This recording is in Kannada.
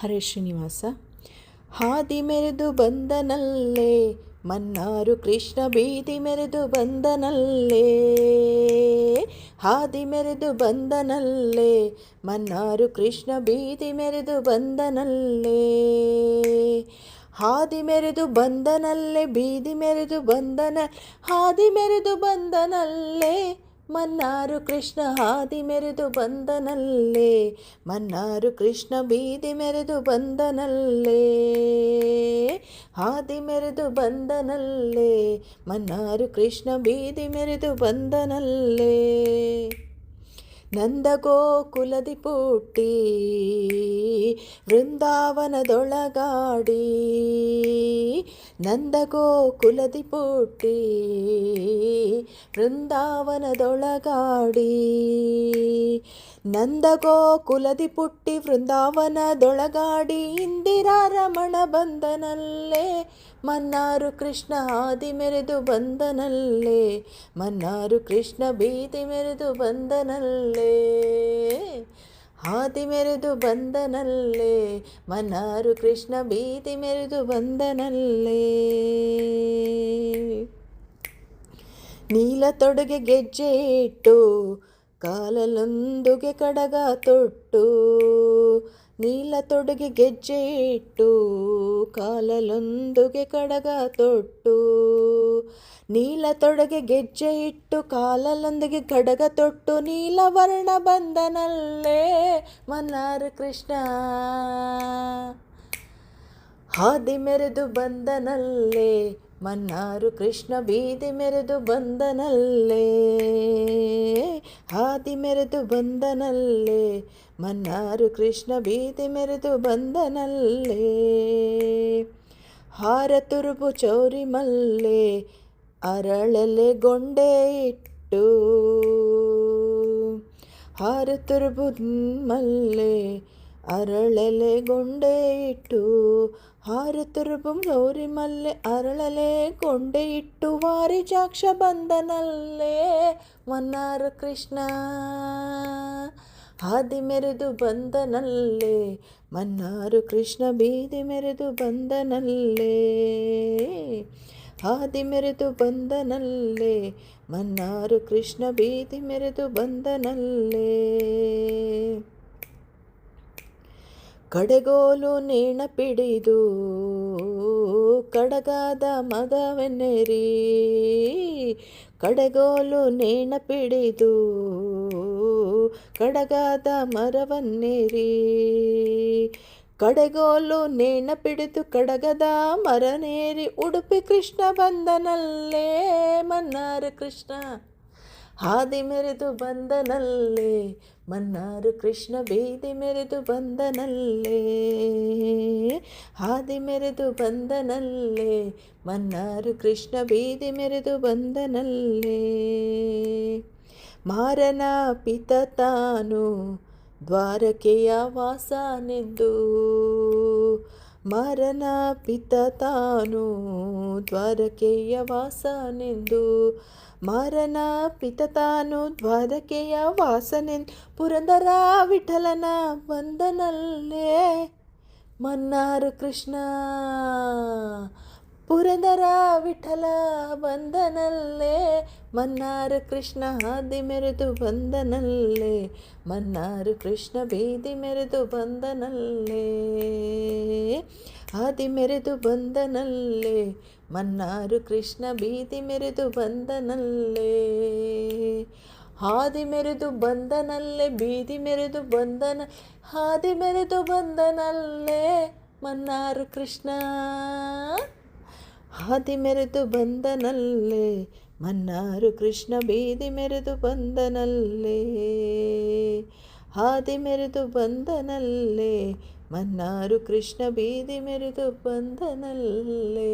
ಹರೇ ಶ್ರೀನಿವಾಸ. ಹಾದಿ ಮೆರೆದು ಬಂದನಲ್ಲೇ ಮನ್ನಾರು ಕೃಷ್ಣ, ಬೀದಿ ಮೆರೆದು ಬಂದನಲ್ಲೇ. ಹಾದಿ ಮೆರೆದು ಬಂದನಲ್ಲೇ ಮನ್ನಾರು ಕೃಷ್ಣ, ಬೀದಿ ಮೆರೆದು ಬಂದನಲ್ಲೇ. ಹಾದಿ ಮೆರೆದು ಬಂದನಲ್ಲೇ, ಬೀದಿ ಮೆರೆದು ಬಂದನ, ಹಾದಿ ಮೆರೆದು ಬಂದನಲ್ಲೇ ಮನ್ನಾರು ಕೃಷ್ಣ. ಹಾದಿ ಮೆರೆದು ಬಂದನಲ್ಲೇ ಮನ್ನಾರು ಕೃಷ್ಣ, ಬೀದಿ ಮೆರೆದು ಬಂದನಲ್ಲೇ. ಹಾದಿ ಮೆರೆದು ಬಂದನಲ್ಲೇ ಮನ್ನಾರು ಕೃಷ್ಣ, ಬೀದಿ ಮೆರೆದು ಬಂದನಲ್ಲೇ. ನಂದ ಗೋಕುಲದಿ ಪುಟ್ಟಿ ವೃಂದಾವನದೊಳಗಾಡಿ, ನಂದ ಗೋಕುಲದಿ ಪುಟ್ಟಿ ವೃಂದಾವನದೊಳಗಾಡಿ. ನಂದ ಗೋಕುಲದಿ ಪುಟ್ಟಿ ವೃಂದಾವನದೊಳಗಾಡಿ, ಇಂದಿರಾ ರಮಣ ಬಂದನಲ್ಲೇ ಮನ್ನಾರು ಕೃಷ್ಣ. ಹಾದಿ ಮೆರೆದು ಬಂದನಲ್ಲೇ ಮನ್ನಾರು ಕೃಷ್ಣ, ಬೀದಿ ಮೆರೆದು ಬಂದನಲ್ಲೇ. ಹಾದಿ ಮೆರೆದು ಬಂದನಲ್ಲೇ ಮನ್ನಾರು ಕೃಷ್ಣ, ಬೀದಿ ಮೆರೆದು ಬಂದನಲ್ಲೇ. ನೀಲ ತೊಡುಗೆ ಗೆಜ್ಜೆ ಇಟ್ಟು ಕಾಲಲ್ಲೊಂದುಗೆ ಕಡಗ ತೊಟ್ಟು, ನೀಲ ತೊಡುಗೆ ಗೆಜ್ಜೆ ಇಟ್ಟು ಕಾಲಲ್ಲೊಂದುಗೆ ಕಡಗ ತೊಟ್ಟು. ನೀಲ ತೊಡುಗೆ ಗೆಜ್ಜೆ ಇಟ್ಟು ಕಾಲಲ್ಲೊಂದಿಗೆ ಕಡಗ ತೊಟ್ಟು, ನೀಲವರ್ಣ ಬಂದನಲ್ಲೇ ಮನ್ನಾರು ಕೃಷ್ಣ. ಹಾದಿ ಮೆರೆದು ಬಂದನಲ್ಲೇ ಮನ್ನಾರು ಕೃಷ್ಣ, ಬೀದಿ ಮೆರೆದು ಬಂದನಲ್ಲೇ. ಹಾದಿ ಮೆರೆದು ಬಂದನಲ್ಲೇ ಮನ್ನಾರು ಕೃಷ್ಣ, ಬೀದಿ ಮೆರೆದು ಬಂದನಲ್ಲೇ. ಹಾರ ತುರುಬು ಚೌರಿ ಮಲ್ಲೆ ಅರಳೆಲೆ ಗೊಂಡೆ ಇಟ್ಟು, ಹಾರ ತುರುಬು ಮಲ್ಲೆ ಅರಳೆಲೆ ಗೊಂಡೆ ಇಟ್ಟು, ಹಾರ ತುರುಬು ಚೌರಿ ಮಲ್ಲೆ ಅರಳೆಲೆ ಗೊಂಡೆ ಇಟ್ಟು, ವಾರಿಜಾಕ್ಷ ಬಂದನಲ್ಲೇ ಮನ್ನಾರು ಕೃಷ್ಣ. ಹಾದಿ ಮೆರೆದು ಬಂದನಲ್ಲೇ ಮನ್ನಾರು ಕೃಷ್ಣ, ಬೀದಿ ಮೆರೆದು ಬಂದನಲ್ಲೇ. ಹಾದಿ ಮೆರೆದು ಬಂದನಲ್ಲೇ ಮನ್ನಾರು ಕೃಷ್ಣ, ಬೀದಿ ಮೆರೆದು ಬಂದನಲ್ಲೇ. ಕಡೆಗೋಲು ನೇಣ ಪಿಡಿದು ಕಡಗಾದ ಮಗವೆನ್ನೆರಿ, ಕಡೆಗೋಲು ನೇಣ ಪಿಡಿದು ಕಡಗಾದ ಮರವನ್ನೇರಿ. ಕಡೆಗೋಲು ನೇಣ ಪಿಡಿದು ಕಡಗದ ಮರನೇರಿ, ಉಡುಪಿ ಕೃಷ್ಣ ಬಂದನಲ್ಲೇ ಮನ್ನಾರು ಕೃಷ್ಣ. ಹಾದಿ ಮೆರೆದು ಬಂದನಲ್ಲೇ ಮನ್ನಾರು ಕೃಷ್ಣ, ಬೀದಿ ಮೆರೆದು ಬಂದನಲ್ಲೇ. ಹಾದಿ ಮೆರೆದು ಬಂದನಲ್ಲೇ ಮನ್ನಾರು ಕೃಷ್ಣ, ಬೀದಿ ಮೆರೆದು ಬಂದನಲ್ಲೇ. ಮಾರನ ಪಿತ ತಾನು ದ್ವಾರಕೆಯ ವಾಸನೆಂದು, ಮಾರನ ಪಿತ ತಾನು ದ್ವಾರಕೆಯ ವಾಸನೆಂದು, ಮಾರನ ಪಿತ ತಾನು ದ್ವಾರಕೆಯ ವಾಸನೆಂದು, ಪುರಂದರ ವಿಠಲನ ಬಂದನಲ್ಲೇ ಮನ್ನಾರು ಕೃಷ್ಣ. ಪುರಂದರ ವಿಠಲ ಬಂದನಲ್ಲೇ ಮನ್ನಾರು ಕೃಷ್ಣ. ಹಾದಿ ಮೆರೆದು ಬಂದನಲ್ಲೇ ಮನ್ನಾರು ಕೃಷ್ಣ, ಬೀದಿ ಮೆರೆದು ಬಂದನಲ್ಲೇ. ಹಾದಿ ಮೆರೆದು ಬಂದನಲ್ಲೇ ಮನ್ನಾರು ಕೃಷ್ಣ, ಬೀದಿ ಮೆರೆದು ಬಂದನಲ್ಲೇ. ಹಾದಿ ಮೆರೆದು ಬಂದನಲ್ಲೇ, ಬೀದಿ ಮೆರೆದು ಬಂದನ, ಹಾದಿ ಮೆರೆದು ಬಂದನಲ್ಲೇ ಮನ್ನಾರು ಕೃಷ್ಣ. ಹಾದಿ ಮೆರೆದು ಬಂದನಲ್ಲೇ ಮನ್ನಾರು ಕೃಷ್ಣ, ಬೀದಿ ಮೆರೆದು ಬಂದನಲ್ಲೇ. ಹಾದಿ ಮೆರೆದು ಬಂದನಲ್ಲೇ ಮನ್ನಾರು ಕೃಷ್ಣ, ಬೀದಿ ಮೆರೆದು ಬಂದನಲ್ಲೇ.